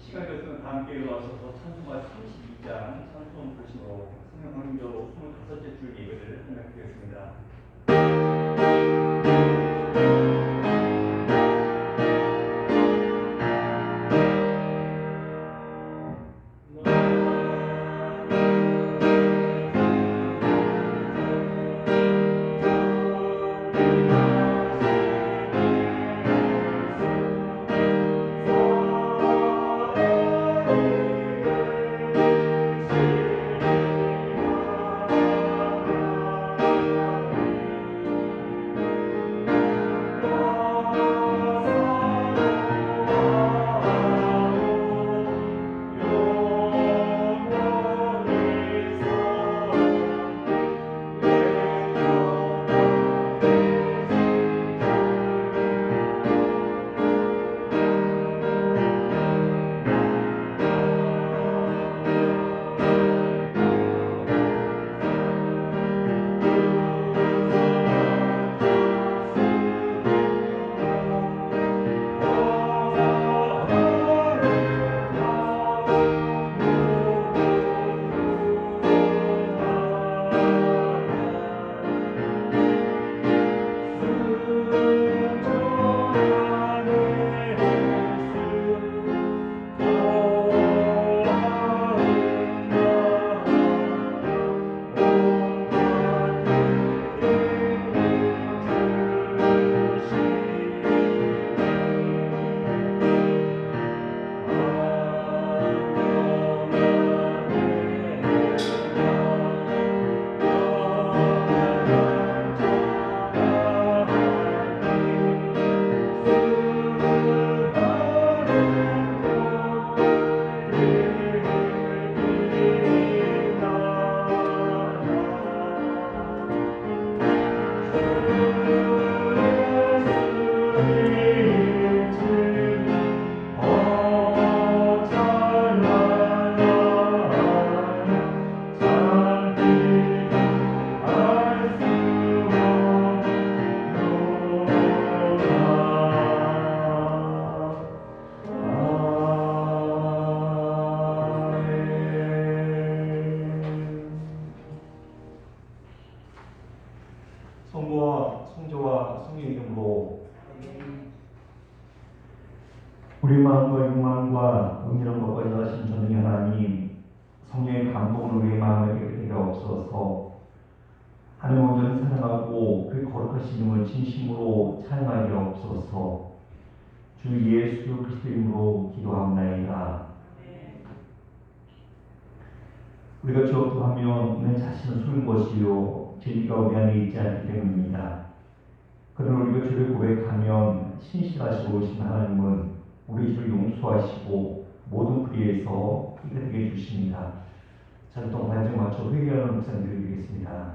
시간이 됐으면 다 함께 일어나셔서 찬송가 32장 찬송 부르시고 성령 강림절 25째 줄 예배를 시작하겠습니다. 성부와 성자와 성령의 이름으로 우리 마음과 욕망과 은밀한 것과 여하신 전능의 하나님, 성령의 감동으로 우리의 마음을 깨끗하게 하옵소서. 하나님 온전히 사랑하고 그 거룩하신 이름을 진심으로 찬양하게 하옵소서. 주 예수 그리스도 이름으로 기도합나이다. 우리가 기업하면 이는 자신을 속인 것이요 진리가 우리 안에 있지 않기 때문입니다. 그러나 우리가 주를 고백하면 신실하시고 오신 하나님은 우리 죄를 용서하시고 모든 불의에서 깨끗하게 해주십니다. 전통 반증 맞춰 회개하는 묵상 드리겠습니다.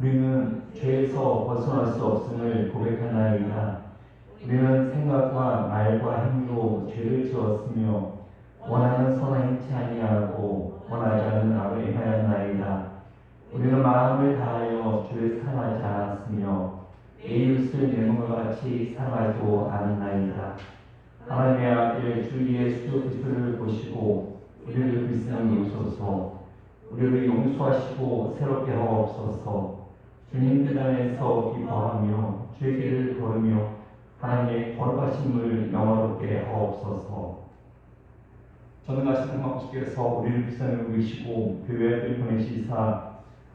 우리는 죄에서 벗어날 수 없음을 고백하나이다. 우리는 생각과 말과 행위로 죄를 지었으며 원하는 선을 행치 아니하고 원하지 않는 악을 행하였나이다. 우리는 마음을 다하여 주를 사랑하지 않았으며 내 이웃을 내 몸과 같이 사랑하지도 않았나이다. 하나님의 아들 주 예수 그리스도를 보시고 우리를 그리스도로 오소서. 우리를 용서하시고 새롭게 하옵소서. 주님 뜻 안에서 기뻐하며 주의 길을 걸으며 하나님의 거룩하심을 영화롭게 하옵소서. 전능하신 하나님께서 우리를 불쌍히 여기시고 교회를 보내시사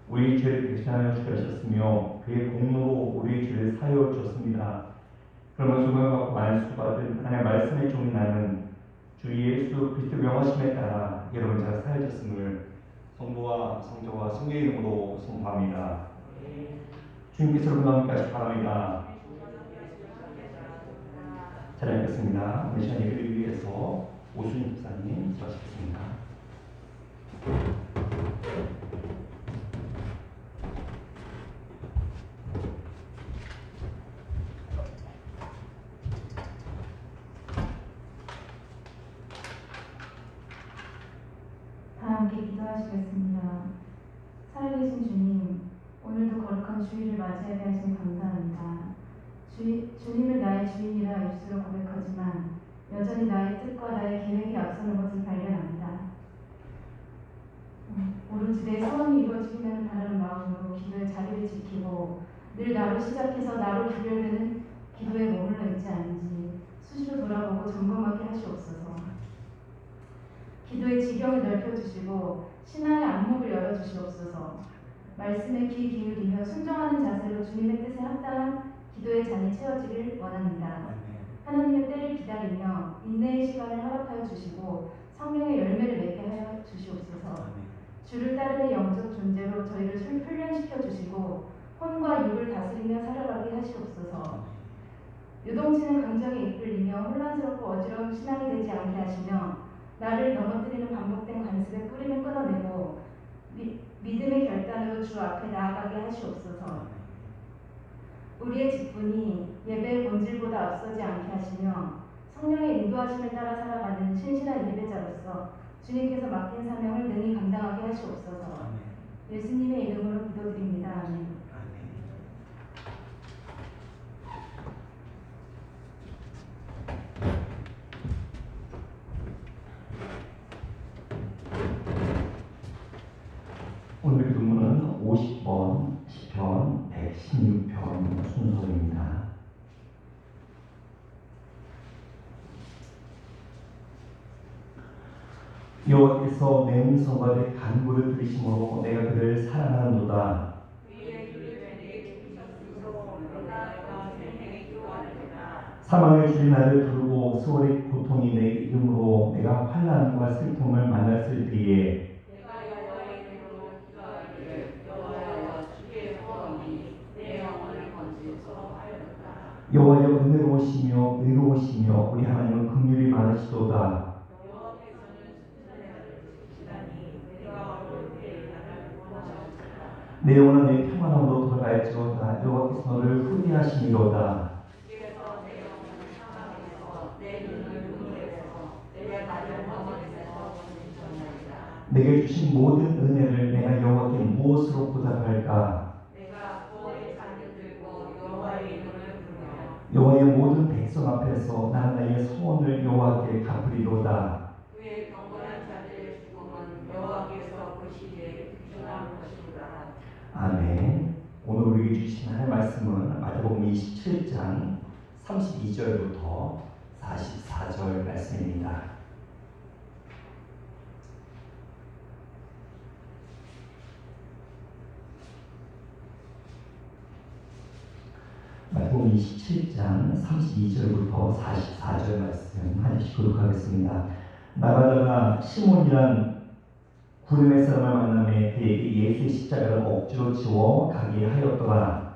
우리 죄를 대신하여 주셨으며 그의 공로로 우리의 죄를 사하여 주셨습니다. 그러면 조명받고 만수받은 하나님의 말씀의 종이 나는 주 예수 그리스도 명하심에 따라 여러분 잘 사해졌음을 성부와 성자와 성령의 이름으로 선포합니다. 주님께서 여러분 함께 하시기 바랍니다. 잘 읽겠습니다. 오늘 시간 예배를 위해서 오순희 목사님 기도하시겠습니다. 다 함께 기도하시겠습니다. 살아계신 주님, 오늘도 거룩한 주일을 맞이하게 하시니 감사합니다. 주님을 나의 주인이라 입술로 고백하지만 여전히 나의 뜻과 나의 계획이 앞서는 것을 발견합니다. 오로지 내 소원이 이루어지기만을 바라는 마음으로 기도의 자리를 지키고 늘 나로 시작해서 나로 구별되는 기도에 머물러 있지 않은지 수시로 돌아보고 점검하게 하시옵소서. 기도의 지경을 넓혀주시고 신앙의 안목을 열어주시옵소서. 말씀에 귀 기울이며 순종하는 자세로 주님의 뜻에 합당한 기도의 잔이 채워지길 원합니다. 하나님의 때를 기다리며 인내의 시간을 허락하여 주시고 성령의 열매를 맺게 하여 주시옵소서. 주를 따르는 영적 존재로 저희를 훈련시켜 주시고 혼과 육을 다스리며 살아가게 하시옵소서. 요동치는 감정에 이끌리며 혼란스럽고 어지러운 신앙이 되지 않게 하시며 나를 넘어뜨리는 반복된 관습의 뿌리를 끊어내고 믿음의 결단으로 주 앞에 나아가게 하시옵소서. 우리의 직분이 예배의 본질보다 앞서지 않게 하시며 성령의 인도하심을 따라 살아가는 신실한 예배자로서 주님께서 맡긴 사명을 능히 감당하게 하시옵소서. 예수님의 이름으로 기도드립니다. 아멘. 오늘 기도문은 50번 시편 116편 순서입니다. 여호와께서 내 음성과 내 간구를 들으심으로 내가 그를 사랑하는도다. 사망의 줄이 나를 두르고 수월의 고통이 내 이름으로 내가 환난과 슬픔을 만났을 때에 여호와여 은혜로우시며 의로우시며 우리 하나님은 긍휼이 많으시도다. 내 영혼아 내 평안함으로 돌아갈지어다. 여호와께서 너를 후리하시니로다. 내게 주신 모든 은혜를 내가 여호와께 무엇으로 보답할까? 여호와의 모든 백성 앞에서 나는 나의 소원을 여호와께 갚으리로다. 그의 경건한 자들의 죽음은 여호와께서 보시기에 귀중한 것이로다. 아멘. 오늘 우리에게 주신 하나님의 말씀은 마태복음 27장 32절부터 44절 말씀입니다. 마태복음 27장 32절부터 44절 말씀 하나씩 교독하겠습니다. 나가다가 시몬이란 구름의 사람을 만남에 그에게 예수의 십자가를 억지로 지워 가게 하였더라.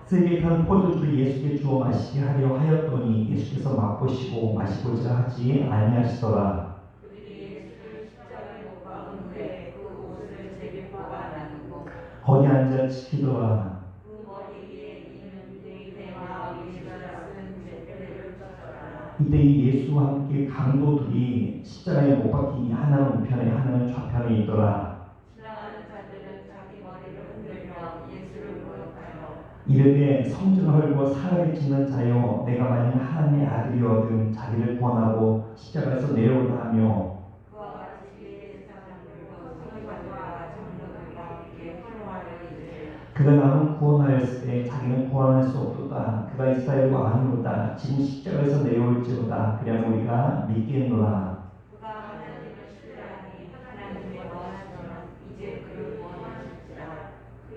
세게 탄 포도주를 예수께 주어 마시게 하려 하였더니 예수께서 맛보시고 마시고자 하지 아니하시더라. 거기 앉아 지키더라. 이때 예수와 함께 강도들이 십자가에 못 박히니 하나는 우편에 하나는 좌편에 있더라. 이르되 성전을 헐고 사람을 짓는 자여 내가 만일 하나님의 아들이거든 자기를 구원하고 십자가에서 내려오라 하며 그가 남은 구원하였을 때 자기는 구원할 수 없도다. 그가 이스라엘과 아니로다. 지금 십자가에서 내려올지로다. 그냥 우리가 믿겠노라. 그가 하나님을 신뢰하니 하나님의 원하시는 이제 그를 원하실지라.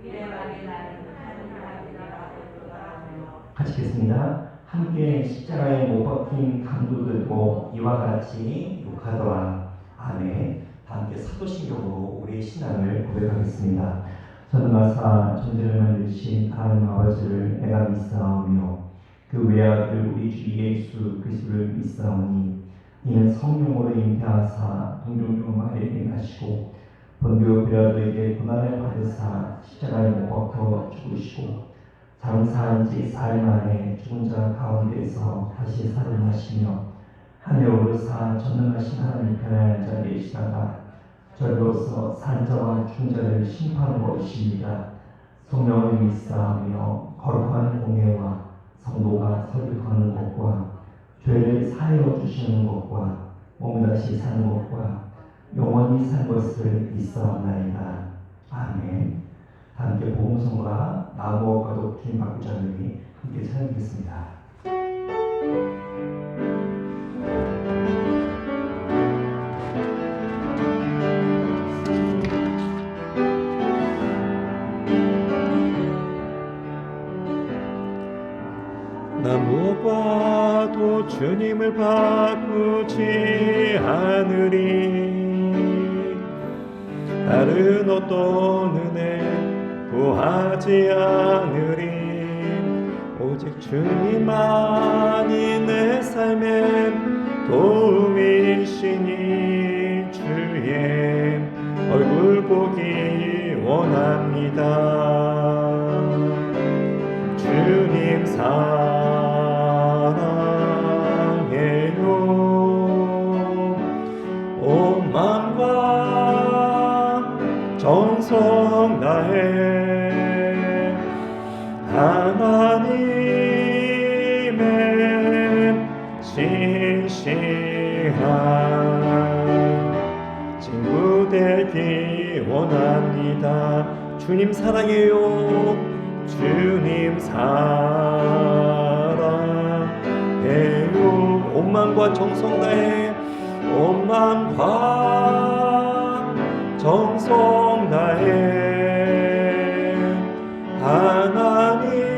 그의 말에 나는 하나님이라 하였도다. 같이 읽겠습니다. 함께 십자가에 못 박힌 강도들도 이와 같이 욕하더라. 아멘. 함께 사도신경으로 우리의 신앙을 고백하겠습니다. 전능하사 전지를 만드신 하나님 아버지를 내가 믿사오며 그 외아들 우리 주 예수 그리스도를 믿사오니 이는 성령으로 잉태하사 동정녀 마리아에게 나시고 본디오 빌라도에게 고난을 받으사 십자가에 못 박혀 죽으시고 장사한 지 사흘 만에 죽은 자 가운데에서 다시 살아나시며 하늘에 오르사 전능하신 하나님 편에 앉아 계시다가 저로서 산자와 죽은 자를 심판하는 것입니다. 성령을 믿사하며 거룩한 공예와 성도가 설득하는 것과 죄를 사하여 주시는 것과 몸 다시 사는 것과 영원히 산 것을 믿사옵나이다. 아멘. 함께 복음성과 나무와 독trine 바꾸자니 함께 찬양하겠습니다. 나무와도 주님을 바꾸지 않으리. 다른 어떤 은혜 구하지 않으리. 오직 주님만이 내 삶의 도움이시니 주의 얼굴 보기 원합니다. 주님 사랑해요. 온 마음과 정성 다해 하나님의 신실한 친구 되기 원합니다. 주님 사랑해요. 주님 사랑해요. 온 마음과 정성 다해 온 마음과 정성 다해 하나님의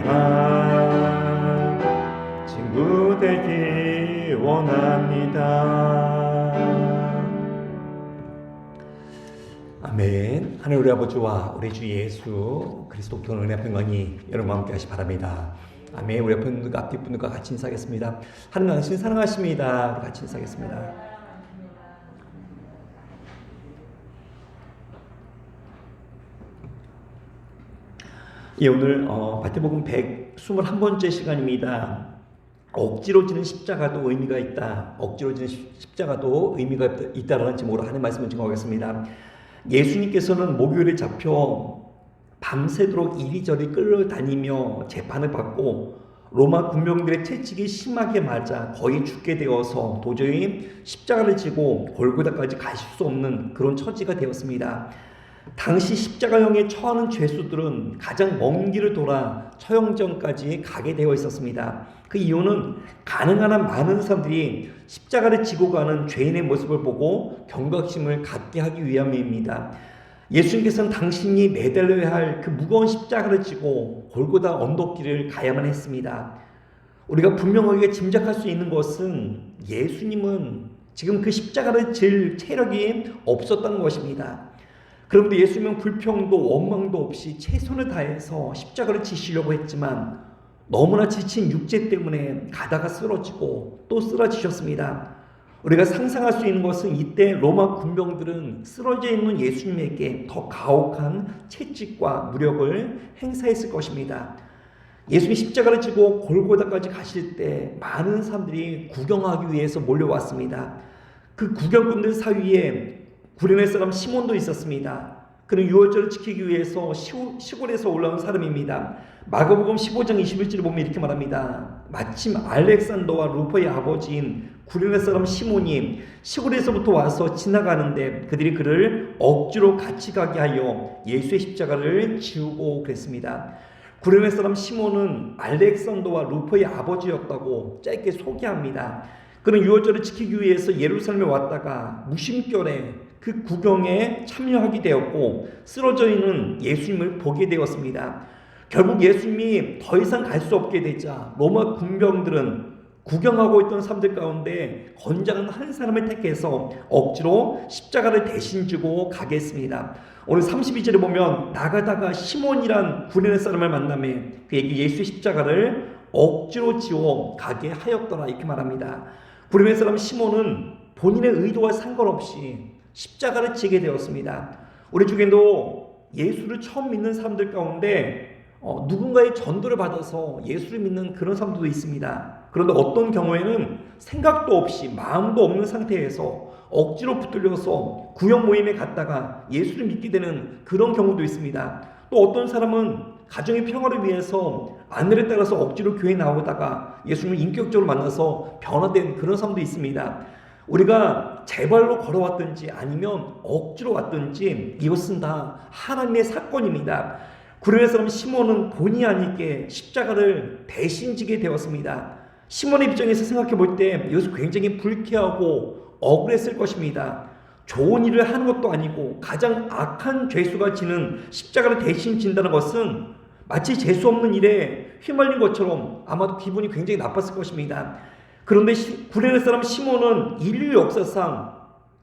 신실한 친구 되기 원합니다. 아멘. 하늘 우리 아버지와 우리 주 예수 그리스도 은혜와 평강이 여러분과 함께 하시 바랍니다. 아멘. 우리 옆에 분들과 앞뒤 분들과 같이 인사하겠습니다. 하나님 당신 사랑하십니다. 같이 인사하겠습니다. 예, 오늘 마태복음 121번째 시간입니다. 억지로 지는 십자가도 의미가 있다. 억지로 지는 십자가도 의미가 있다라는 제목으로 하나님의 말씀을 증거하겠습니다. 예수님께서는 목요일에 잡혀 밤새도록 이리저리 끌려다니며 재판을 받고 로마 군병들의 채찍이 심하게 맞아 거의 죽게 되어서 도저히 십자가를 지고 골고다까지 가실 수 없는 그런 처지가 되었습니다. 당시 십자가형에 처하는 죄수들은 가장 먼 길을 돌아 처형전까지 가게 되어 있었습니다. 그 이유는 가능한 한 많은 사람들이 십자가를 지고 가는 죄인의 모습을 보고 경각심을 갖게 하기 위함입니다. 예수님께서는 당신이 매달려야 할 그 무거운 십자가를 지고 골고다 언덕길을 가야만 했습니다. 우리가 분명하게 짐작할 수 있는 것은 예수님은 지금 그 십자가를 질 체력이 없었다는 것입니다. 그런데 예수님은 불평도 원망도 없이 최선을 다해서 십자가를 지시려고 했지만 너무나 지친 육체 때문에 가다가 쓰러지고 또 쓰러지셨습니다. 우리가 상상할 수 있는 것은 이때 로마 군병들은 쓰러져 있는 예수님에게 더 가혹한 채찍과 무력을 행사했을 것입니다. 예수님이 십자가를 지고 골고다까지 가실 때 많은 사람들이 구경하기 위해서 몰려왔습니다. 그 구경꾼들 사이에 구레네 사람 시몬도 있었습니다. 그는 유월절을 지키기 위해서 시골에서 올라온 사람입니다. 마가복음 15장 21절을 보면 이렇게 말합니다. 마침 알렉산더와 루포의 아버지인 구레네 사람 시몬이 시골에서부터 와서 지나가는데 그들이 그를 억지로 같이 가게 하여 예수의 십자가를 지우고 그랬습니다. 구레네 사람 시몬은 알렉산더와 루포의 아버지였다고 짧게 소개합니다. 그는 유월절을 지키기 위해서 예루살렘에 왔다가 무심결에 그 구경에 참여하게 되었고 쓰러져 있는 예수님을 보게 되었습니다. 결국 예수님이 더 이상 갈 수 없게 되자 로마 군병들은 구경하고 있던 사람들 가운데 건장한 한 사람을 택해서 억지로 십자가를 대신 지고 가게 했습니다. 오늘 32절에 보면 나가다가 시몬이란 구레네 사람을 만나며 그에게 예수의 십자가를 억지로 지워 가게 하였더라 이렇게 말합니다. 구레네 사람 시몬은 본인의 의도와 상관없이 십자가를 지게 되었습니다. 우리 중에도 예수를 처음 믿는 사람들 가운데 누군가의 전도를 받아서 예수를 믿는 그런 사람들도 있습니다. 그런데 어떤 경우에는 생각도 없이 마음도 없는 상태에서 억지로 붙들려서 구역 모임에 갔다가 예수를 믿게 되는 그런 경우도 있습니다. 또 어떤 사람은 가정의 평화를 위해서 아내를 따라서 억지로 교회에 나오다가 예수님을 인격적으로 만나서 변화된 그런 사람도 있습니다. 우리가 제 발로 걸어왔든지 아니면 억지로 왔든지 이것은 다 하나님의 사건입니다. 구레네 사람 시몬은 본의 아니게 십자가를 대신 지게 되었습니다. 시몬의 입장에서 생각해 볼 때 이것은 굉장히 불쾌하고 억울했을 것입니다. 좋은 일을 하는 것도 아니고 가장 악한 죄수가 지는 십자가를 대신 진다는 것은 마치 재수 없는 일에 휘말린 것처럼 아마도 기분이 굉장히 나빴을 것입니다. 그런데 구레네 사람 시몬은 인류 역사상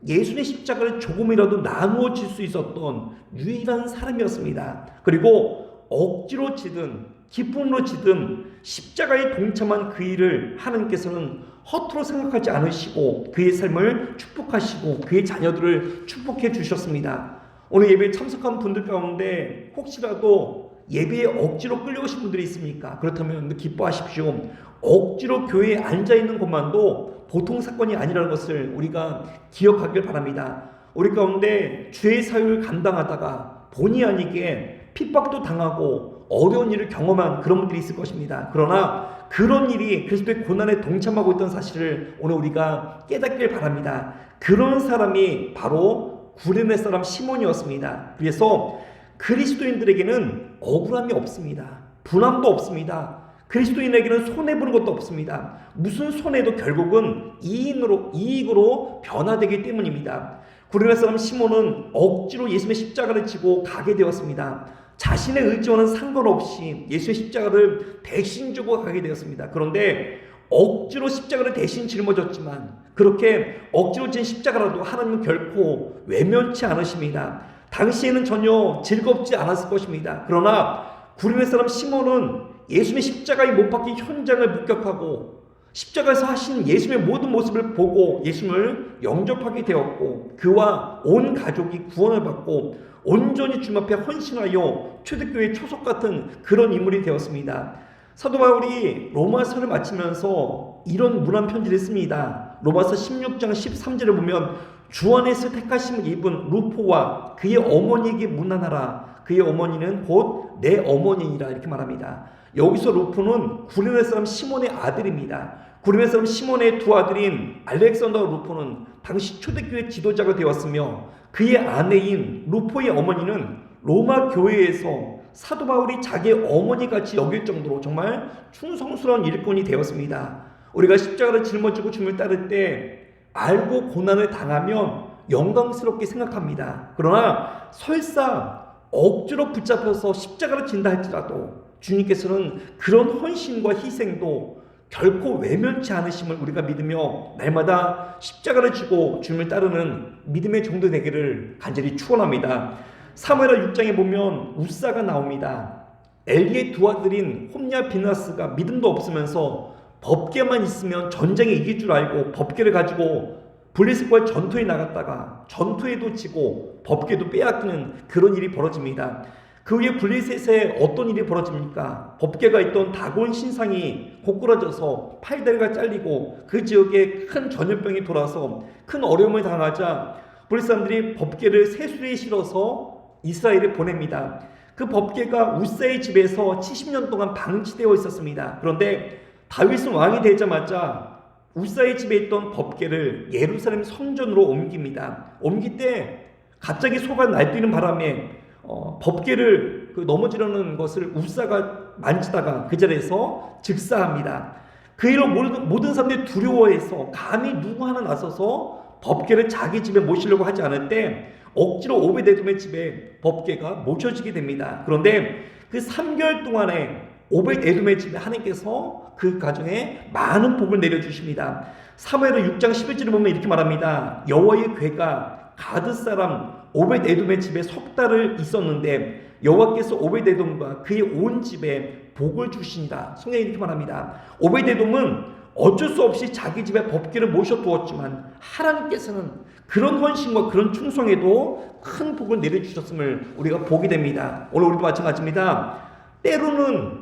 예수의 십자가를 조금이라도 나누어 질 수 있었던 유일한 사람이었습니다. 그리고 억지로 지든 기쁨으로 지든 십자가에 동참한 그 일을 하나님께서는 허투루 생각하지 않으시고 그의 삶을 축복하시고 그의 자녀들을 축복해 주셨습니다. 오늘 예배에 참석한 분들 가운데 혹시라도 예배에 억지로 끌려오신 분들이 있습니까? 그렇다면 기뻐하십시오. 억지로 교회에 앉아있는 것만도 보통 사건이 아니라는 것을 우리가 기억하길 바랍니다. 우리 가운데 죄의 사유를 감당하다가 본의 아니게 핍박도 당하고 어려운 일을 경험한 그런 분들이 있을 것입니다. 그러나 그런 일이 그리스도의 고난에 동참하고 있던 사실을 오늘 우리가 깨닫길 바랍니다. 그런 사람이 바로 구레네 사람 시몬이었습니다. 그래서 그리스도인들에게는 억울함이 없습니다. 분함도 없습니다. 그리스도인에게는 손해보는 것도 없습니다. 무슨 손해도 결국은 이익으로 변화되기 때문입니다. 구레네 사람 시몬은 억지로 예수님의 십자가를 지고 가게 되었습니다. 자신의 의지와는 상관없이 예수의 십자가를 대신 지고 가게 되었습니다. 그런데 억지로 십자가를 대신 짊어졌지만 그렇게 억지로 진 십자가라도 하나님은 결코 외면치 않으십니다. 당시에는 전혀 즐겁지 않았을 것입니다. 그러나 구레네 사람 시몬은 예수님의 십자가에 못 박힌 현장을 목격하고 십자가에서 하신 예수님의 모든 모습을 보고 예수님을 영접하게 되었고 그와 온 가족이 구원을 받고 온전히 주님 앞에 헌신하여 초대교회의 초석 같은 그런 인물이 되었습니다. 사도 바울이 로마서를 마치면서 이런 문안 편지를 씁니다. 로마서 16장 13절을 보면 주 안에서 택하심을 입은 루포와 그의 어머니에게 문안하라. 그의 어머니는 곧 내 어머니니라 이렇게 말합니다. 여기서 루포는 구레네 사람 시몬의 아들입니다. 구레네 사람 시몬의 두 아들인 알렉산더와 루포는 당시 초대교회 지도자가 되었으며 그의 아내인 루포의 어머니는 로마 교회에서 사도 바울이 자기의 어머니같이 여길 정도로 정말 충성스러운 일꾼이 되었습니다. 우리가 십자가를 짊어지고 주님을 따를 때 알고 고난을 당하면 영광스럽게 생각합니다. 그러나 설사 억지로 붙잡혀서 십자가를 진다 할지라도 주님께서는 그런 헌신과 희생도 결코 외면치 않으심을 우리가 믿으며 날마다 십자가를 지고 주님을 따르는 믿음의 종도 되기를 간절히 축원합니다. 사무엘하 6장에 보면 웃사가 나옵니다. 엘리의 두 아들인 홈냐 비나스가 믿음도 없으면서 법궤만 있으면 전쟁에 이길 줄 알고 법궤를 가지고 블레셋과의 전투에 나갔다가 전투에도 지고 법궤도 빼앗기는 그런 일이 벌어집니다. 그 후에 블레셋에 어떤 일이 벌어집니까? 법궤가 있던 다곤 신상이 고꾸라져서 팔다리가 잘리고 그 지역에 큰 전염병이 돌아서 큰 어려움을 당하자 블레셋 사람들이 법궤를 세수레에 실어서 이스라엘에 보냅니다. 그 법궤가 웃사의 집에서 70년 동안 방치되어 있었습니다. 그런데 다윗은 왕이 되자마자 우사의 집에 있던 법궤를 예루살렘 성전으로 옮깁니다. 옮길 때 갑자기 소가 날뛰는 바람에 법궤를 넘어지려는 것을 우사가 만지다가 그 자리에서 즉사합니다. 그 일로 모든 사람들이 두려워해서 감히 누구 하나 나서서 법궤를 자기 집에 모시려고 하지 않을 때 억지로 오벳에돔의 집에 법궤가 모셔지게 됩니다. 그런데 그 3개월 동안에 오벳에돔의 집에 하나님께서 그 가정에 많은 복을 내려주십니다. 사무엘하 6장 11절을 보면 이렇게 말합니다. 여호와의 궤가 가드 사람 오벳에돔의 집에 석 달을 있었는데 여호와께서 오벳에돔과 그의 온 집에 복을 주신다. 성경이 이렇게 말합니다. 오벳에돔은 어쩔 수 없이 자기 집에 법궤를 모셔두었지만 하나님께서는 그런 헌신과 그런 충성에도 큰 복을 내려주셨음을 우리가 보게 됩니다. 오늘 우리도 마찬가지입니다. 때로는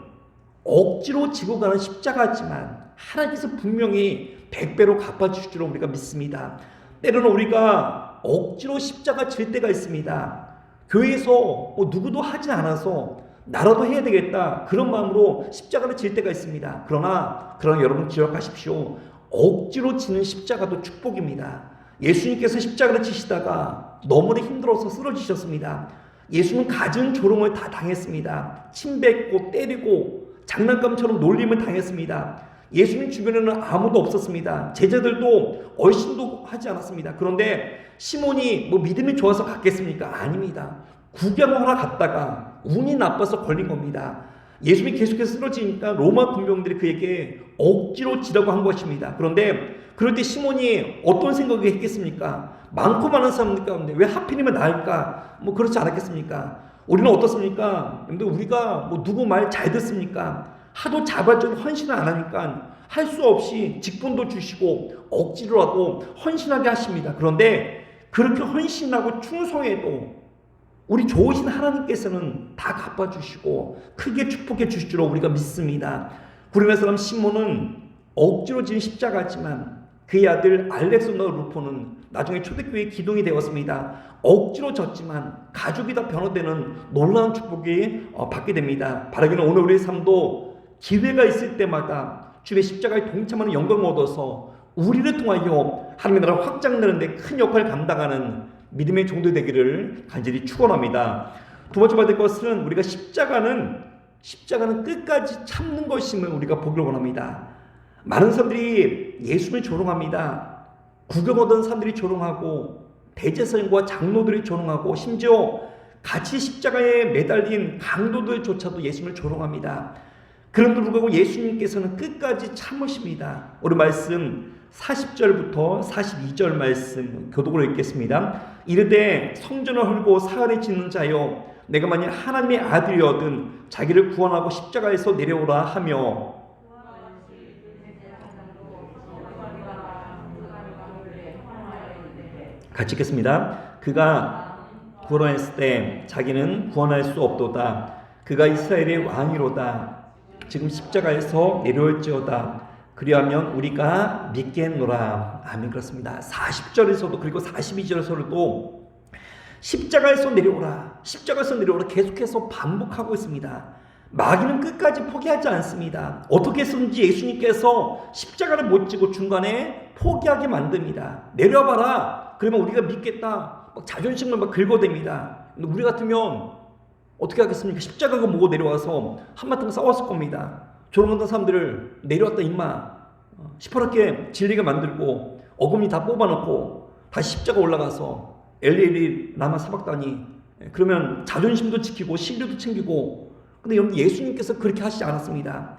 억지로 지고 가는 십자가지만 하나님께서 분명히 100배로 갚아주실 줄 우리가 믿습니다. 때로는 우리가 억지로 십자가 질 때가 있습니다. 교회에서 누구도 하지 않아서 나라도 해야 되겠다 그런 마음으로 십자가를 질 때가 있습니다. 그러나 여러분 기억하십시오. 억지로 지는 십자가도 축복입니다. 예수님께서 십자가를 지시다가 너무나 힘들어서 쓰러지셨습니다. 예수는 갖은 조롱을 다 당했습니다. 침뱉고 때리고 장난감처럼 놀림을 당했습니다. 예수님 주변에는 아무도 없었습니다. 제자들도 얼씬도 하지 않았습니다. 그런데 시몬이 믿음이 좋아서 갔겠습니까? 아닙니다. 구경하러 갔다가 운이 나빠서 걸린 겁니다. 예수님이 계속해서 쓰러지니까 로마 군병들이 그에게 억지로 지라고 한 것입니다. 그런데 그럴 때 시몬이 어떤 생각을 했겠습니까? 많고 많은 사람들 가운데 왜 하필이면 나일까? 그렇지 않았겠습니까? 우리는 어떻습니까? 우리가 누구 말 잘 듣습니까? 하도 자발적으로 헌신을 안 하니까 할 수 없이 직분도 주시고 억지로라도 헌신하게 하십니다. 그런데 그렇게 헌신하고 충성해도 우리 좋으신 하나님께서는 다 갚아주시고 크게 축복해 주실 줄 우리가 믿습니다. 구레네 사람 시몬은 억지로 지은 십자가지만 그의 아들 알렉산더 루포는 나중에 초대교회의 기둥이 되었습니다. 억지로 졌지만 가족이 다 변화되는 놀라운 축복이 받게 됩니다. 바라기는 오늘 우리의 삶도 기회가 있을 때마다 주의 십자가에 동참하는 영광을 얻어서 우리를 통하여 하나님의 나라 확장되는데 큰 역할을 감당하는 믿음의 종도 되기를 간절히 축원합니다. 두 번째 받을 것은 우리가 십자가는 끝까지 참는 것임을 우리가 보기를 원합니다. 많은 사람들이 예수를 조롱합니다. 구경 오던 사람들이 조롱하고 대제사장과 장로들이 조롱하고 심지어 같이 십자가에 매달린 강도들조차도 예수님을 조롱합니다. 그런데도 불구하고 예수님께서는 끝까지 참으십니다. 오늘 말씀 40절부터 42절 말씀 교독으로 읽겠습니다. 이르되 성전을 헐고 사흘에 짓는 자여 내가 만일 하나님의 아들이어든 자기를 구원하고 십자가에서 내려오라 하며 같이 읽겠습니다. 그가 구원했을 때 자기는 구원할 수 없도다. 그가 이스라엘의 왕이로다. 지금 십자가에서 내려올지어다. 그리하면 우리가 믿겠노라. 아멘. 그렇습니다. 40절에서도 그리고 42절에서도 십자가에서 내려오라. 십자가에서 내려오라 계속해서 반복하고 있습니다. 마귀는 끝까지 포기하지 않습니다. 어떻게 해서든지 예수님께서 십자가를 못 지고 중간에 포기하게 만듭니다. 내려봐라. 그러면 우리가 믿겠다. 자존심을 긁어댑니다. 근데 우리 같으면 어떻게 하겠습니까? 십자가가 보고 내려와서 한바탕 싸웠을 겁니다. 조롱하던 사람들을 내려왔다 임마 시퍼렇게 질리게 만들고 어금니 다 뽑아놓고 다시 십자가 올라가서 엘리 라마 사박다니 그러면 자존심도 지키고 신뢰도 챙기고. 근데 여러분 예수님께서 그렇게 하시지 않았습니다.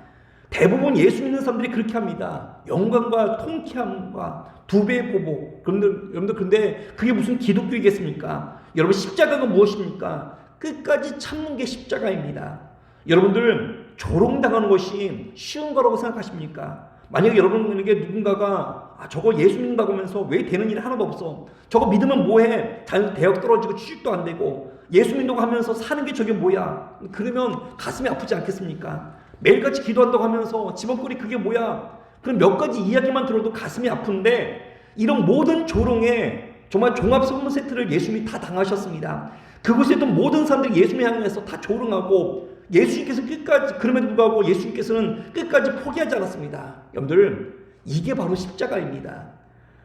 대부분 예수 믿는 사람들이 그렇게 합니다. 영광과 통쾌함과 두 배의 보복. 그런데 그게 무슨 기독교이겠습니까? 여러분 십자가가 무엇입니까? 끝까지 참는 게 십자가입니다. 여러분들 조롱당하는 것이 쉬운 거라고 생각하십니까? 만약에 여러분에게 누군가가 저거 예수 믿는다고 하면서 왜 되는 일이 하나도 없어, 저거 믿으면 뭐해, 대학 떨어지고 취직도 안 되고 예수 믿는다고 하면서 사는 게 저게 뭐야, 그러면 가슴이 아프지 않겠습니까? 매일같이 기도한다고 하면서 집안꼴이 그게 뭐야, 그럼 몇 가지 이야기만 들어도 가슴이 아픈데 이런 모든 조롱에 정말 종합 선물 세트를 예수님이 다 당하셨습니다. 그곳에 있던 모든 사람들이 예수님을 향해서 다 조롱하고 예수님께서 끝까지, 그럼에도 불구하고 예수님께서는 끝까지 포기하지 않았습니다. 여러분들 이게 바로 십자가입니다.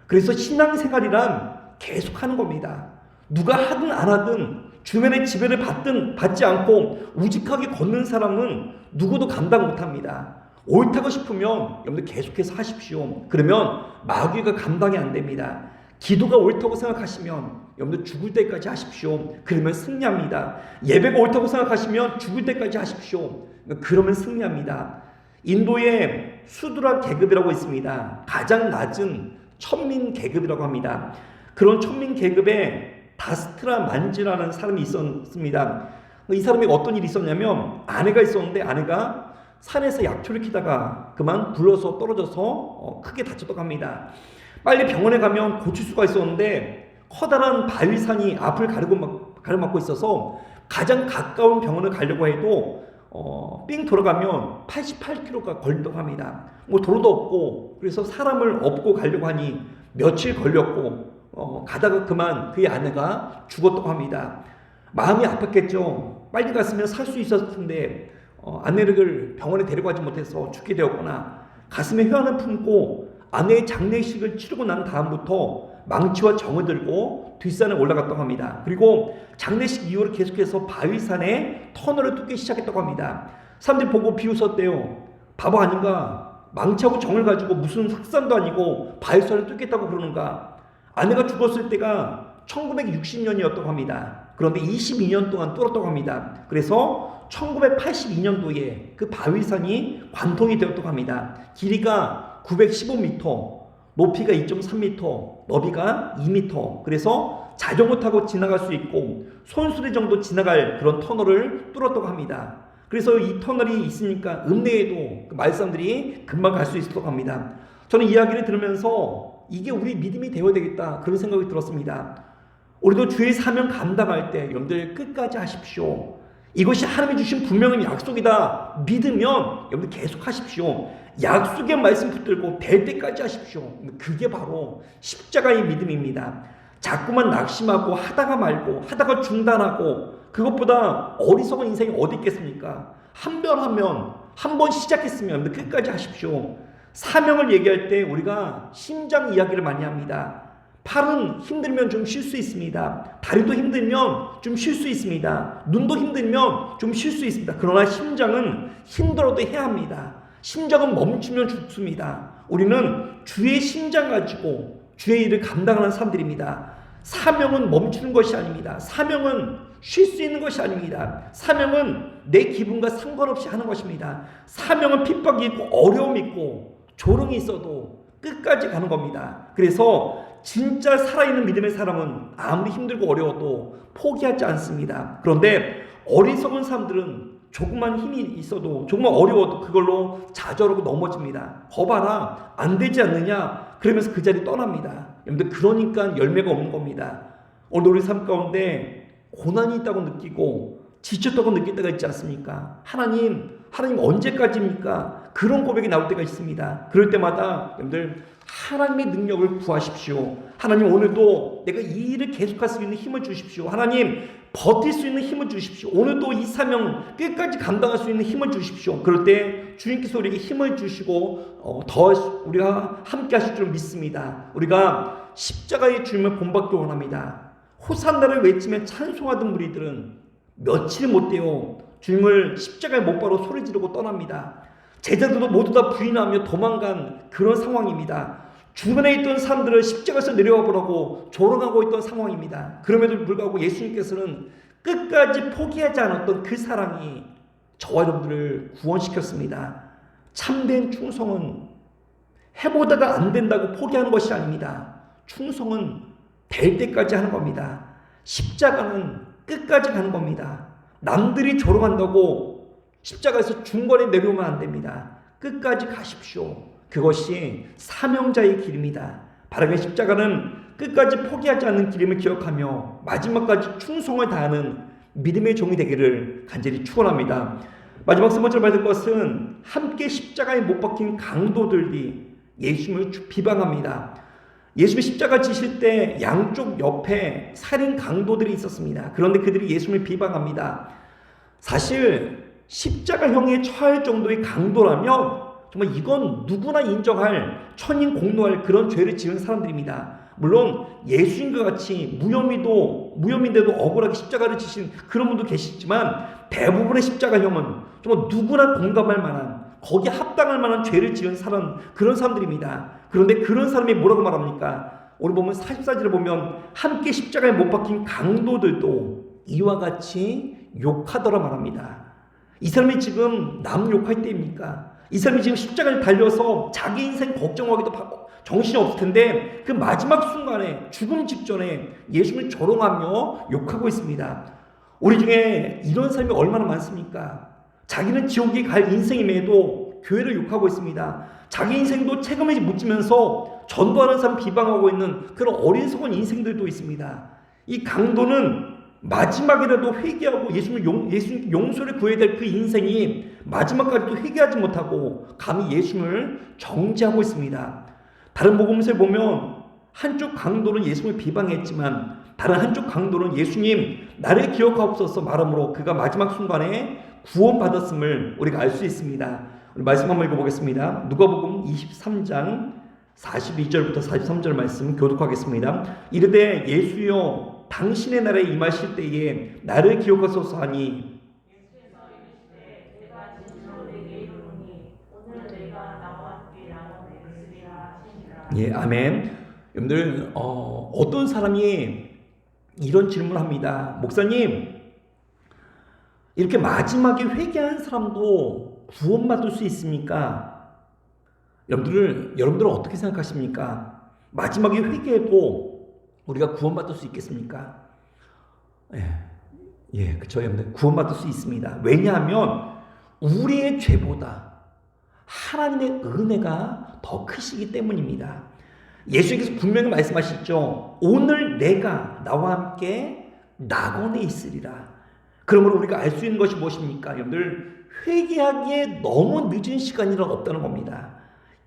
그래서 신앙생활이란 계속하는 겁니다. 누가 하든 안 하든 주변의 지배를 받지 않고 우직하게 걷는 사람은 누구도 감당 못합니다. 옳다고 싶으면 여러분들 계속해서 하십시오. 그러면 마귀가 감당이 안 됩니다. 기도가 옳다고 생각하시면 여러분들 죽을 때까지 하십시오. 그러면 승리합니다. 예배가 옳다고 생각하시면 죽을 때까지 하십시오. 그러면 승리합니다. 인도에 수드라 계급이라고 있습니다. 가장 낮은 천민 계급이라고 합니다. 그런 천민 계급에 다스트라 만지라는 사람이 있었습니다. 이 사람이 어떤 일이 있었냐면 아내가 있었는데 아내가 산에서 약초를 키다가 그만 굴러서 떨어져서 크게 다쳤다고 합니다. 빨리 병원에 가면 고칠 수가 있었는데 커다란 바위산이 앞을 가로막고 있어서 가장 가까운 병원을 가려고 해도 삥 돌아가면 88km가 걸린다고 합니다. 뭐 도로도 없고 그래서 사람을 업고 가려고 하니 며칠 걸렸고 가다가 그만 그의 아내가 죽었다고 합니다. 마음이 아팠겠죠. 빨리 갔으면 살 수 있었을 텐데 아내를 병원에 데려가지 못해서 죽게 되었구나. 가슴에 회한을 품고 아내의 장례식을 치르고 난 다음부터 망치와 정을 들고 뒷산에 올라갔다고 합니다. 그리고 장례식 이후로 계속해서 바위산에 터널을 뚫기 시작했다고 합니다. 사람들이 보고 비웃었대요. 바보 아닌가? 망치하고 정을 가지고 무슨 흑산도 아니고 바위산을 뚫겠다고 그러는가? 아내가 죽었을 때가 1960년이었다고 합니다. 그런데 22년 동안 뚫었다고 합니다. 그래서 1982년도에 그 바위산이 관통이 되었다고 합니다. 길이가 915m, 높이가 2.3m, 너비가 2m. 그래서 자전거 타고 지나갈 수 있고 손수레 정도 지나갈 그런 터널을 뚫었다고 합니다. 그래서 이 터널이 있으니까 읍내에도 그 마을 사람들이 금방 갈 수 있었다고 합니다. 저는 이야기를 들으면서 이게 우리 믿음이 되어야 되겠다 그런 생각이 들었습니다. 우리도 주의 사명 감당할 때 여러분들 끝까지 하십시오. 이것이 하나님이 주신 분명한 약속이다 믿으면 여러분들 계속 하십시오. 약속의 말씀 붙들고 될 때까지 하십시오. 그게 바로 십자가의 믿음입니다. 자꾸만 낙심하고 하다가 말고 하다가 중단하고 그것보다 어리석은 인생이 어디 있겠습니까? 한 번 시작했으면 끝까지 하십시오. 사명을 얘기할 때 우리가 심장 이야기를 많이 합니다. 팔은 힘들면 좀 쉴 수 있습니다. 다리도 힘들면 좀 쉴 수 있습니다. 눈도 힘들면 좀 쉴 수 있습니다. 그러나 심장은 힘들어도 해야 합니다. 심장은 멈추면 죽습니다. 우리는 주의 심장 가지고 주의 일을 감당하는 사람들입니다. 사명은 멈추는 것이 아닙니다. 사명은 쉴 수 있는 것이 아닙니다. 사명은 내 기분과 상관없이 하는 것입니다. 사명은 핍박이 있고 어려움이 있고 조롱이 있어도 끝까지 가는 겁니다. 그래서 진짜 살아있는 믿음의 사람은 아무리 힘들고 어려워도 포기하지 않습니다. 그런데 어리석은 사람들은 조금만 힘이 있어도 조금만 어려워도 그걸로 좌절하고 넘어집니다. 거봐라 안 되지 않느냐 그러면서 그 자리 떠납니다. 여러분들 그러니까 열매가 없는 겁니다. 오늘 우리 삶 가운데 고난이 있다고 느끼고 지쳤다고 느낄 때가 있지 않습니까? 하나님 언제까지입니까? 그런 고백이 나올 때가 있습니다. 그럴 때마다 여러분들 하나님의 능력을 구하십시오. 하나님 오늘도 내가 이 일을 계속할 수 있는 힘을 주십시오. 하나님 버틸 수 있는 힘을 주십시오. 오늘도 이 사명 끝까지 감당할 수 있는 힘을 주십시오. 그럴 때 주님께서 우리에게 힘을 주시고 더 우리가 함께 하실 줄 믿습니다. 우리가 십자가의 주님을 본받기 원합니다. 호산나를 외치며 찬송하던 무리들은 며칠 못 돼요. 주님을 십자가에 못 박아 소리 지르고 떠납니다. 제자들도 모두 다 부인하며 도망간 그런 상황입니다. 주변에 있던 사람들은 십자가에서 내려와 보라고 조롱하고 있던 상황입니다. 그럼에도 불구하고 예수님께서는 끝까지 포기하지 않았던 그 사랑이 저와 여러분들을 구원시켰습니다. 참된 충성은 해보다가 안 된다고 포기하는 것이 아닙니다. 충성은 될 때까지 하는 겁니다. 십자가는 끝까지 가는 겁니다. 남들이 조롱한다고 십자가에서 중간에 내려오면 안 됩니다. 끝까지 가십시오. 그것이 사명자의 길입니다. 바람의 십자가는 끝까지 포기하지 않는 길임을 기억하며 마지막까지 충성을 다하는 믿음의 종이 되기를 간절히 축원합니다. 마지막 세 번째로 받을 것은 함께 십자가에 못 박힌 강도들이 예수님을 비방합니다. 예수님이 십자가 지실 때 양쪽 옆에 살인 강도들이 있었습니다. 그런데 그들이 예수님을 비방합니다. 사실 십자가형에 처할 정도의 강도라면 정말 이건 누구나 인정할 천인 공노할 그런 죄를 지은 사람들입니다. 물론 예수님과 같이 무혐의인데도 억울하게 십자가를 지신 그런 분도 계시지만 대부분의 십자가형은 정말 누구나 공감할 만한 거기에 합당할 만한 죄를 지은 그런 사람들입니다. 그런데 그런 사람이 뭐라고 말합니까? 오늘 보면 44절을 보면 함께 십자가에 못 박힌 강도들도 이와 같이 욕하더라 말합니다. 이 사람이 지금 남 욕할 때입니까? 이 사람이 지금 십자가를 달려서 자기 인생 걱정하기도 정신이 없을 텐데 그 마지막 순간에 죽음 직전에 예수님을 조롱하며 욕하고 있습니다. 우리 중에 이런 사람이 얼마나 많습니까? 자기는 지옥에 갈 인생임에도 교회를 욕하고 있습니다. 자기 인생도 체감에 묻히면서 전도하는 사람 비방하고 있는 그런 어리석은 인생들도 있습니다. 이 강도는 마지막이라도 회개하고 예수님 용서를 구해야 될 그 인생이 마지막까지도 회개하지 못하고 감히 예수님을 정죄하고 있습니다. 다른 복음서에 보면 한쪽 강도는 예수님을 비방했지만 다른 한쪽 강도는 예수님 나를 기억하옵소서 말함으로 그가 마지막 순간에 구원받았음을 우리가 알 수 있습니다. 우리 말씀 한번 읽어보겠습니다. 누가복음 23장 42절부터 43절 말씀 교독하겠습니다. 이르되 예수여 당신의 나라에 임하실 때에 나를 기억하소서 하니 예수께서 이르시되 내가 진실로 내게 이르노니 오늘 내가 나와 함께 영원히 있으리라 하시니라. 예, 아멘. 여러분들 어떤 사람이 이런 질문을 합니다. 목사님, 이렇게 마지막에 회개한 사람도 구원받을 수 있습니까? 여러분들은 어떻게 생각하십니까? 마지막에 회개해도 우리가 구원받을 수 있겠습니까? 그쵸, 여러분들 구원받을 수 있습니다. 왜냐하면 우리의 죄보다 하나님의 은혜가 더 크시기 때문입니다. 예수께서 분명히 말씀하시죠. 오늘 내가 나와 함께 낙원에 있으리라. 그러므로 우리가 알 수 있는 것이 무엇입니까? 여러분들 회개하기에 너무 늦은 시간이란 없다는 겁니다.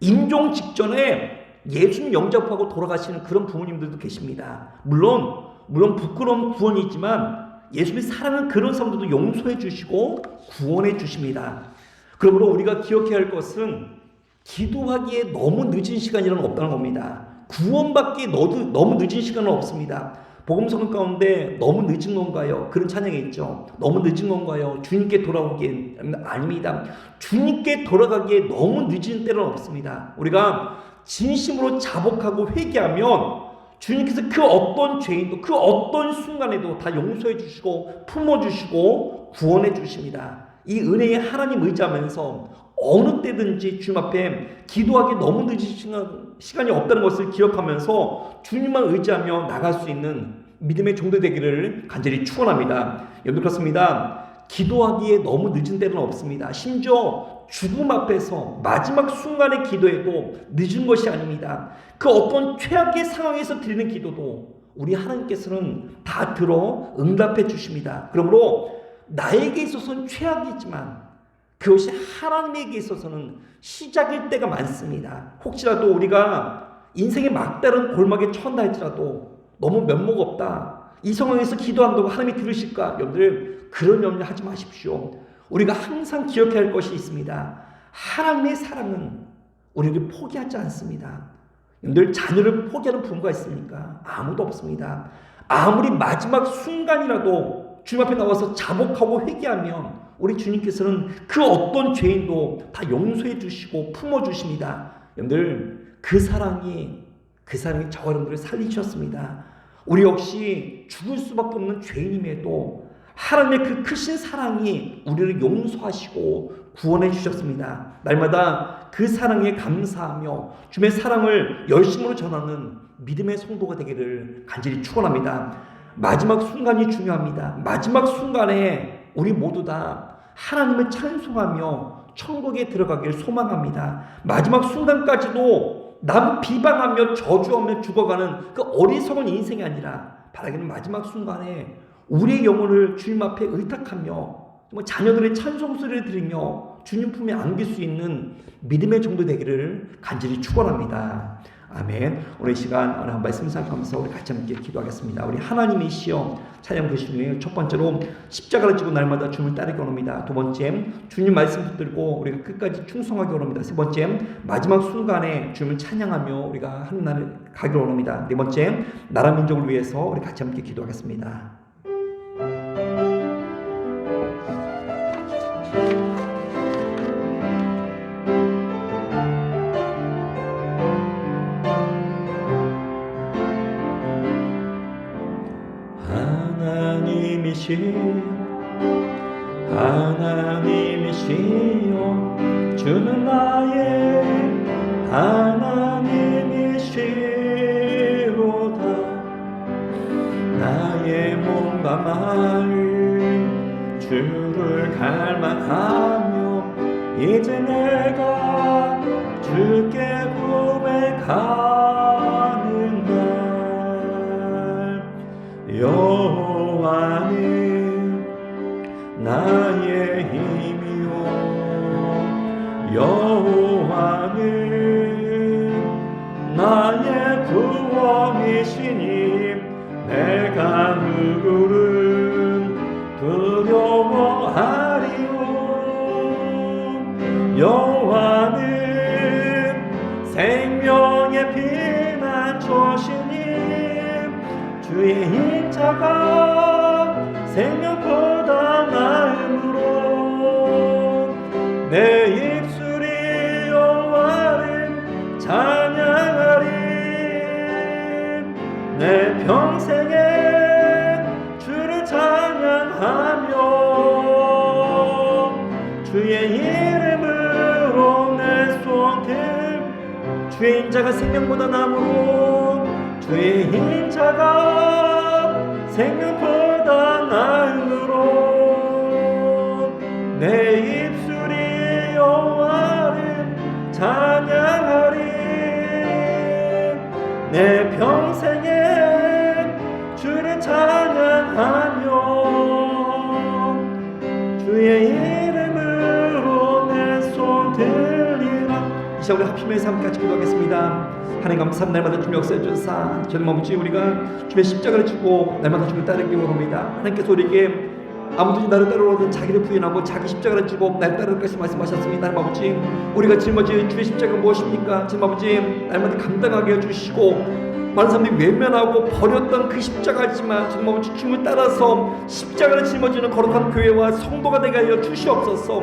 임종 직전에 예수님 영접하고 돌아가시는 그런 부모님들도 계십니다. 물론 부끄러운 구원이지만 예수님이 사랑하는 그런 사람들도 용서해 주시고 구원해 주십니다. 그러므로 우리가 기억해야 할 것은 기도하기에 너무 늦은 시간이란 없다는 겁니다. 구원받기에 너무 늦은 시간은 없습니다. 복음성 가운데 너무 늦은 건가요? 그런 찬양이 있죠. 너무 늦은 건가요? 주님께 돌아오기엔 아닙니다. 주님께 돌아가기에 너무 늦은 때는 없습니다. 우리가 진심으로 자복하고 회개하면 주님께서 그 어떤 죄인도 그 어떤 순간에도 다 용서해 주시고 품어주시고 구원해 주십니다. 이 은혜에 하나님 의지하면서 어느 때든지 주님 앞에 기도하기 너무 늦은 시간이 없다는 것을 기억하면서 주님만 의지하며 나갈 수 있는 믿음의 종도 되기를 간절히 축원합니다. 여러분 그렇습니다. 기도하기에 너무 늦은 때는 없습니다. 심지어 죽음 앞에서 마지막 순간의 기도에도 늦은 것이 아닙니다. 그 어떤 최악의 상황에서 드리는 기도도 우리 하나님께서는 다 들어 응답해 주십니다. 그러므로 나에게 있어서는 최악이지만 그것이 하나님에게 있어서는 시작일 때가 많습니다. 혹시라도 우리가 인생의 막다른 골막에 처한다 할지라도 너무 면목 없다, 이 상황에서 기도한다고 하나님이 들으실까? 여러분들 그런 염려 하지 마십시오. 우리가 항상 기억해야 할 것이 있습니다. 하나님의 사랑은 우리를 포기하지 않습니다. 여러분들 자녀를 포기하는 부모가 있습니까? 아무도 없습니다. 아무리 마지막 순간이라도 주님 앞에 나와서 자복하고 회개하면 우리 주님께서는 그 어떤 죄인도 다 용서해 주시고 품어 주십니다. 여러분들 그 사랑이 저와 여러분들을 살리셨습니다. 우리 역시 죽을 수밖에 없는 죄인임에도 하나님의 그 크신 사랑이 우리를 용서하시고 구원해 주셨습니다. 날마다 그 사랑에 감사하며 주님의 사랑을 열심으로 전하는 믿음의 성도가 되기를 간절히 축원합니다. 마지막 순간이 중요합니다. 마지막 순간에 우리 모두 다 하나님을 찬송하며 천국에 들어가길 소망합니다. 마지막 순간까지도 남 비방하며 저주하며 죽어가는 그 어리석은 인생이 아니라 바라기는 마지막 순간에 우리의 영혼을 주님 앞에 의탁하며 정말 자녀들의 찬송 소리를 들으며 주님 품에 안길 수 있는 믿음의 정도 되기를 간절히 축원합니다. 아멘. 오늘 이 시간 한 말씀 생각하면서 우리 같이 함께 기도하겠습니다. 우리 하나님이시여 찬양 부르신 중에 첫 번째로 십자가를 지고 날마다 주님을 따르기 원합니다. 두 번째 주님 말씀 붙들고 우리가 끝까지 충성하기 원합니다. 세 번째 마지막 순간에 주님을 찬양하며 우리가 하는 날을 가기를 원합니다. 네 번째 나라 민족을 위해서 우리 같이 함께 기도하겠습니다. 하나님이시여 주는 나의 하나님이시로다. 나의 몸과 마음 주를 갈망하며 이제 내가 주께 고백하는 날 여호와는 나의 힘이요 여호와는 나의 구원이시니 내가 누구를 두려워하리요. 여호와는 생명의 피난처시니 주의 인자가 생명보다 나음으로 내 입술이 여호와를 찬양하리. 내 평생에 주를 찬양하며 주의 이름으로 내 손들 주의 인자가 생명보다 나음으로 주의 인자가 생명보다 나음으로 내 입술이 여호와를 찬양하리. 내 평생에 주를 찬양하며 주의 이름으로 내 손 들리라. 이 시간 우리 합심의 삶 같이 기도하겠습니다. 하나님 감사합니다. 날마다 주님 역사해 주사 저는 아버지 우리가 주의 십자가를 지고 날마다 주를 따르기 원합니다. 하나님께서 우리에게 아무든지 나를 따르거든 자기를 부인하고 자기 십자가를 지고 날 따를 것을 말씀하셨습니다. 하나님 아버지 우리가 짊어진 주의 십자가가 무엇입니까? 하나님 아버지 날마다 감당하게 해주시고 많은 사람들이 외면하고 버렸던 그 십자가지만 하나님 아버지 주님을 따라서 십자가를 짊어지는 거룩한 교회와 성도가 되게 하여 주시옵소서.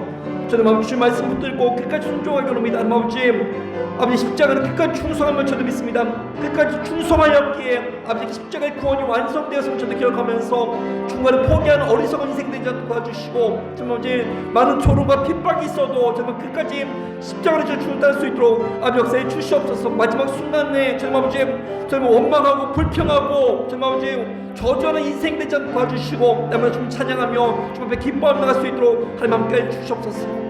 저는 아버지 주의 말씀 붙들고 끝까지 순종하기 원합니다. 하나님 아버지 십자가는 끝까지 충성하며 저도 믿습니다. 끝까지 충성하였기에 아버지 십자가의 구원이 완성되었음을 저도 기억하면서 중간에 포기하는 어리석은 인생 되지 않도록 도와주시고 정말 아버지 많은 조롱과 핍박이 있어도 정말 끝까지 십자가를 저 주를 따를 수 있도록 아버지 역사에 주시옵소서. 마지막 순간에 정말 아버지 정말 원망하고 불평하고 정말 아버지 저주하는 인생 되지 않도록 도와주시고 날마다 좀 찬양하며 주 앞에 기뻐하며 나갈 수 있도록 하나님 함께 주시옵소서.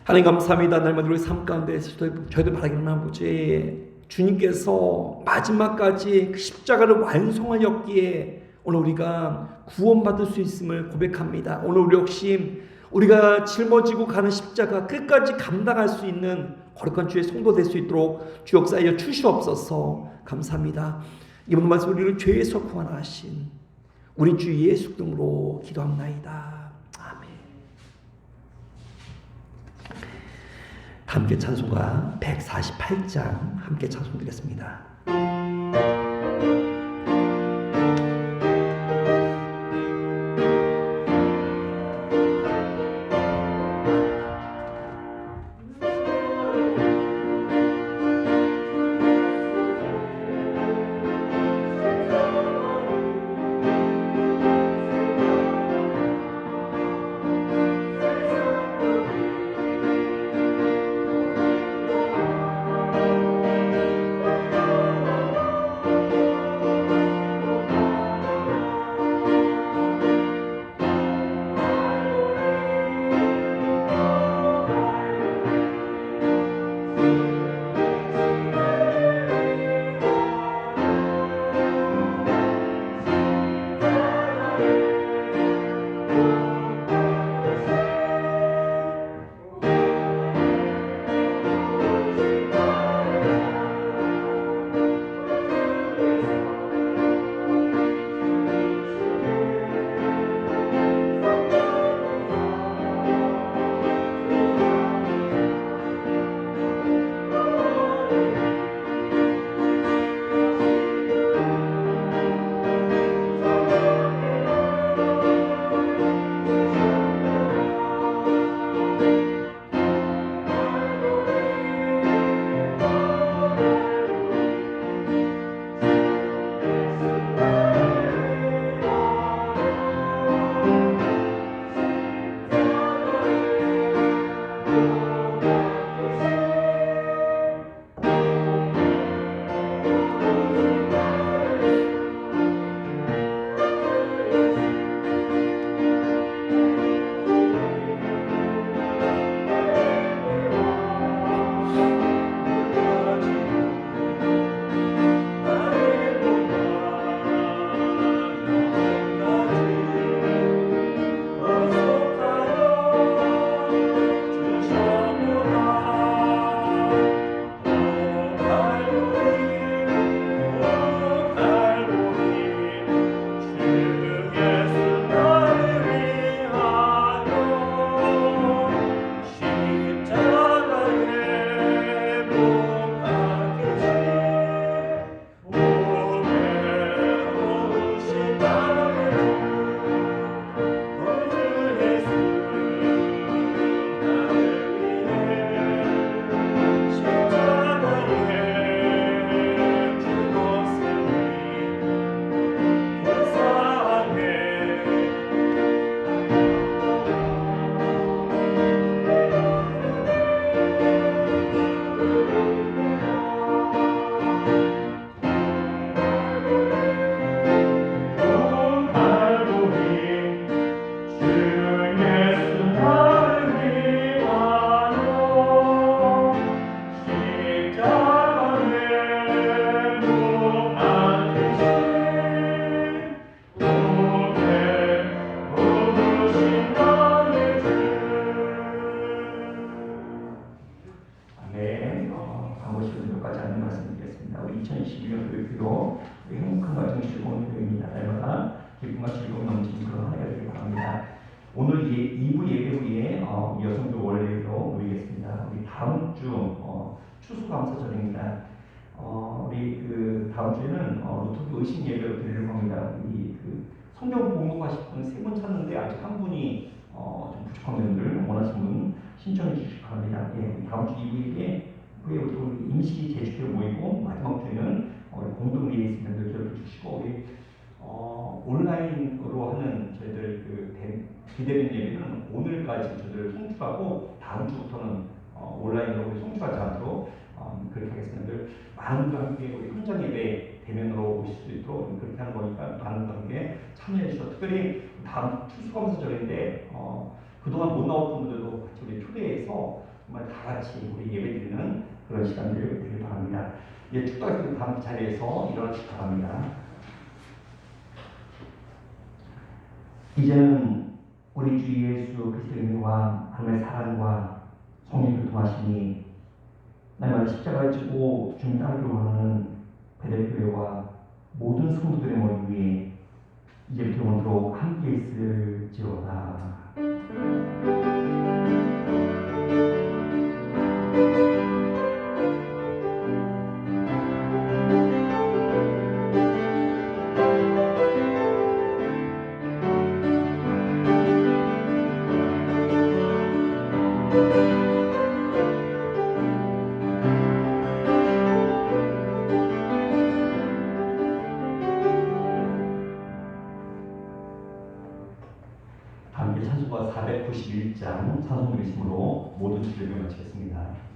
하나님 감사합니다. 날마다 우리 삶 가운데 저희들 바라기는 아버지 주님께서 마지막까지 그 십자가를 완성하였기에 오늘 우리가 구원받을 수 있음을 고백합니다. 오늘 우리 역시 우리가 짊어지고 가는 십자가 끝까지 감당할 수 있는 거룩한 주의 성도 될 수 있도록 주 역사하여 주시옵소서. 감사합니다. 이번 말씀 우리를 죄에서 구원하신 우리 주 예수 이름으로 기도합나이다. 함께 찬송가 148장 함께 찬송드리겠습니다. 여성들 원래로 모이겠습니다. 우리 다음 주 추수감사절입니다. 우리 그 다음 주에는 루터교 의식 예배를 드리려고 합니다. 그 성경 공독하실 분 3분 찾는데 아직 한 분이 좀 부족한 분들 원하시는 분 신청해 주시기 바랍니다. 예, 다음 주 2부에 우리 임시 제주교회 모이고 마지막 주에는 공동 미래 있으신 분들 기록해 주시고 우리 온라인으로 하는 저희들 그 기대된 예배는 오늘까지 저희들 송출하고 다음 주부터는 온라인으로 우리 송출하지 않도록 그렇게 하겠습니다. 많은 분과 함께 우리 현장 예배 대면으로 오실 수 있도록 그렇게 하는 거니까 많은 분과 함께 참여해 주셔서 특별히 다음 추수감사절인데 그동안 못 나왔던 분들도 같이 우리 초대해서 정말 다 같이 우리 예배 드리는 그런 시간들을 드리길 바랍니다. 예, 축도하겠습니다. 다음 자리에서 일어나시기 바랍니다. 이제는 우리 주 예수 그리스도의 은혜와 하나님의 사랑과 성령의 교통하심이 날마다 십자가를 지고 주님 따르기로 하는 베델교회와 모든 성도들의 머리 위에 이제부터 영원토록 함께 있을지어다. 함께 찬송가 491장 찬송을 있으므로 모든 주례를 마치겠습니다.